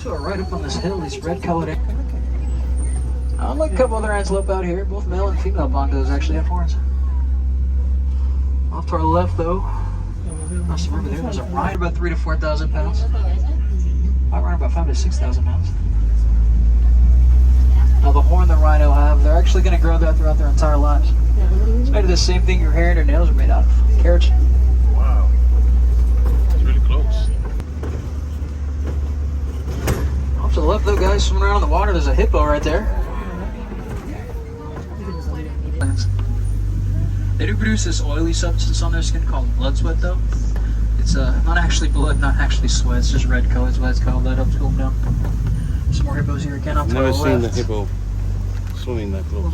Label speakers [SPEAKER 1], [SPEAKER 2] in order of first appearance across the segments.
[SPEAKER 1] Off to our right up on this hill, these red-colored. Unlike a couple other antelope out here, both male and female bongos actually have horns. Off to our left, though, across the river there's a rhino about 3,000 to 4,000 pounds. I rhino about 5,000 to 6,000 pounds. Now the horn the rhino have, they're actually going to grow that throughout their entire lives. It's made of the same thing your hair and your nails are made out of, keratin.
[SPEAKER 2] Wow, it's really close.
[SPEAKER 1] Off to the left, though, guys, swimming around in the water, there's a hippo right there. They do produce this oily substance on their skin called blood sweat, though. It's not actually blood, not actually sweat, it's just red color, that's why it's called that. Helps cool them down. Some more hippos here again.
[SPEAKER 2] I've never seen the hippo swimming that close.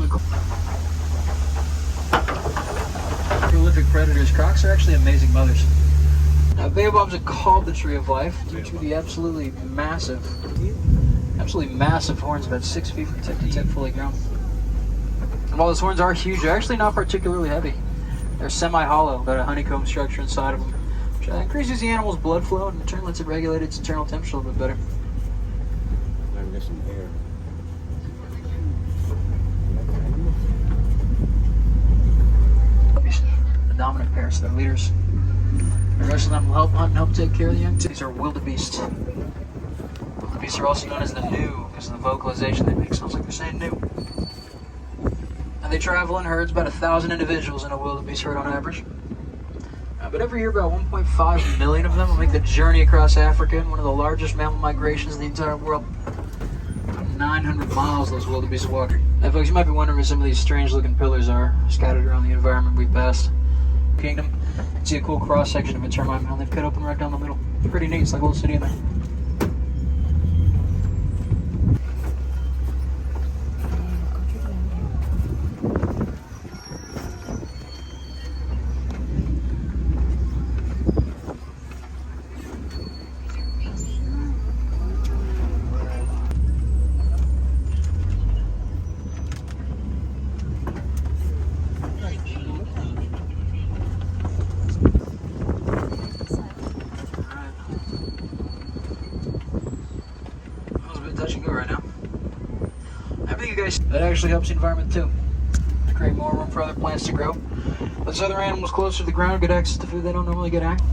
[SPEAKER 1] Prolific predators. Crocs are actually amazing mothers. Now, baobabs are called the tree of life due to the absolutely massive horns, about 6 feet from tip to tip, fully grown. And while those horns are huge, they're actually not particularly heavy. They're semi-hollow, got a honeycomb structure inside of them, which increases the animal's blood flow and in turn lets it regulate its internal temperature a little bit better.
[SPEAKER 2] I'm get some air.
[SPEAKER 1] The dominant pairs, they're leaders. The rest of them will help hunt and help take care of the young too. These are wildebeest. Wildebeest are also known as the new because of the vocalization they make. Sounds like they're saying new. And they travel in herds, about 1,000 individuals in a wildebeest herd on average. But every year, about 1.5 million of them will make the journey across Africa in one of the largest mammal migrations in the entire world. 900 miles those wildebeest walk. Now, folks, you might be wondering where some of these strange-looking pillars are scattered around the environment we passed. Kingdom. You can see a cool cross-section of a termite mound they've cut open right down the middle. It's pretty neat. It's like a little city in there. Touch and go right now. Everything you guys, that actually helps the environment too. To create more room for other plants to grow. Those other animals closer to the ground get access to food they don't normally get access.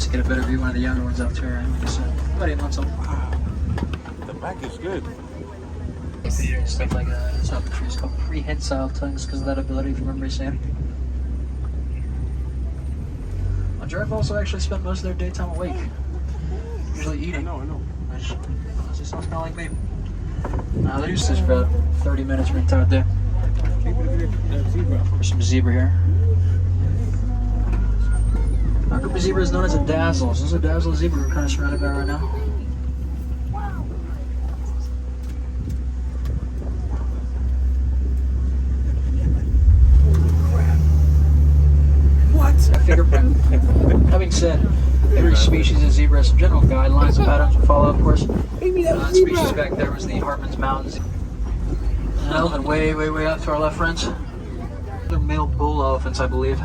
[SPEAKER 1] To get a better view, one of the younger ones up to her, like I said, about 8 months old.
[SPEAKER 2] Wow, the back is good.
[SPEAKER 1] Stuff like that. It's not the tree. It's called prehensile tongues because of that ability, if you remember saying. Well, giraffe also actually spend most of their daytime awake, usually eating.
[SPEAKER 2] I know.
[SPEAKER 1] Which honestly sounds kind of like me. They do this for about 30 minutes for an entire day. There's some zebra here. Our group of zebra is known as a dazzle. So this is a dazzle zebra we're kind of surrounded by right now. What? A fingerprint. Having said, every species of zebra has some general guidelines and patterns to follow, of course. That species back there was the Hartman's Mountains. An elephant way out to our left, friends. They're male bull elephants, I believe.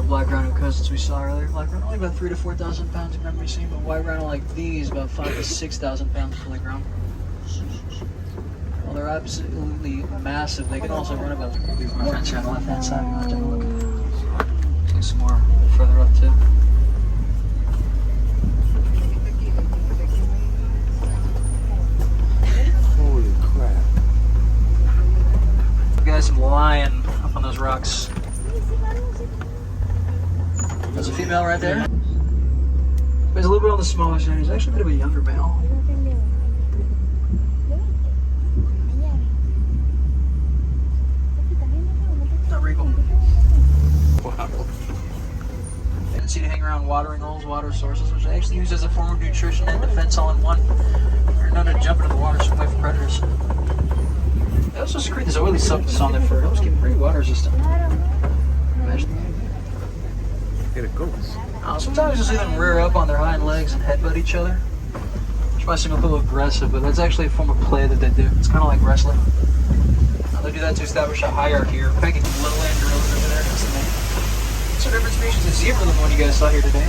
[SPEAKER 1] Black rhino cousins we saw earlier. Black rhino only about 3,000 to 4,000 pounds, if memory serves, but white rhino like these about 5,000 to 6,000 pounds fully grown. Well, they're absolutely massive. They can also run about. My friends here on the left hand side. You want to take a look. See some more further up too. lion up on those rocks. There's a female right there. He's a little bit on the smaller side. He's actually a bit of a younger male. Not regal.
[SPEAKER 2] Wow.
[SPEAKER 1] Tendency to hang around watering holes, water sources, which they actually use as a form of nutrition and defense all in one. They're known to jump into the water, swim away from predators. They also secrete this oily substance on their fur. It helps keep them pretty water resistant. Imagine that.
[SPEAKER 2] Here it goes.
[SPEAKER 1] Sometimes you'll see them rear up on their hind legs and headbutt each other, which might seem a little aggressive, but that's actually a form of play that they do. It's kind of like wrestling. They do that to establish a hierarchy or pegging. Lowland gorillas over there. That's the name. It's a different species of zebra than the one you guys saw here today.